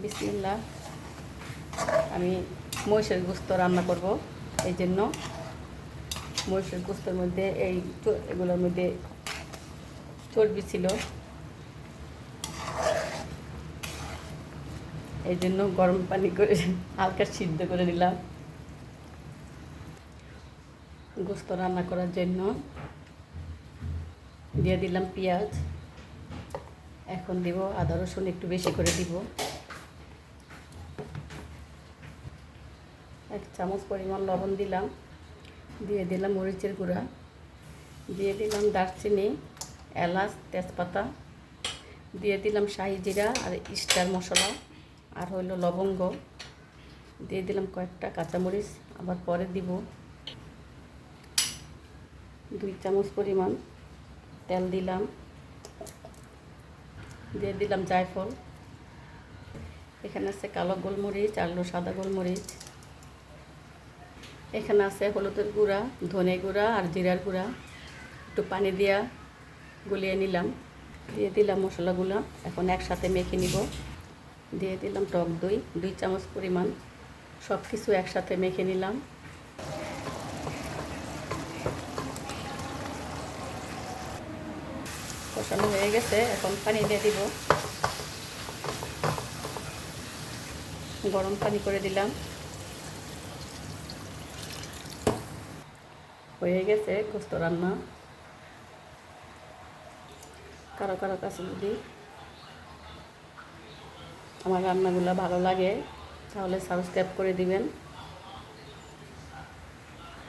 বিসমিল্লাহ। আমি মহিষের গোস্ত রান্না করব, এই জন্য মহিষের গোস্তের মধ্যে এগুলোর মধ্যে চর্বি ছিল, এই জন্য গরম পানি করে হালকা সিদ্ধ করে দিলাম গোস্ত রান্না করার জন্য। দিয়ে দিলাম পেঁয়াজ, এখন দিব আদা রসুন একটু বেশি করে দিব, 1 চামচ পরিমাণ লবণ দিলাম, দিয়ে দিলাম মরিচের গুঁড়া, দিয়ে দিলাম দারচিনি, এলাচ, তেজপাতা, দিয়ে দিলাম শাহি জিরা আর স্টার মশলা, আর হইল লবঙ্গ, দিয়ে দিলাম কয়েকটা কাঁচামরিচ, আবার পরে দিব 2 চামচ পরিমাণ তেল দিলাম, দিয়ে দিলাম জায়ফল, এখানে আছে কালো গোলমরিচ আর সাদা গোলমরিচ, এখানে আছে হলুদের গুঁড়া, ধনে গুঁড়া আর জিরার গুঁড়া, একটু পানি দিয়া গুলিয়ে নিলাম, দিয়ে দিলাম মশলাগুলো, এখন একসাথে মেখে নিব। দিয়ে দিলাম টক দই 2 চামচ পরিমাণ, সব কিছু একসাথে মেখে নিলাম। কষানো হয়ে গেছে, এখন পানি দিয়ে দিব, গরম পানি করে দিলাম। হয়ে গেছে গোস্ত রান্না। কারো কারো কাছে যদি আমার রান্নাগুলো ভালো লাগে তাহলে সাবস্ক্রাইব করে দিবেন।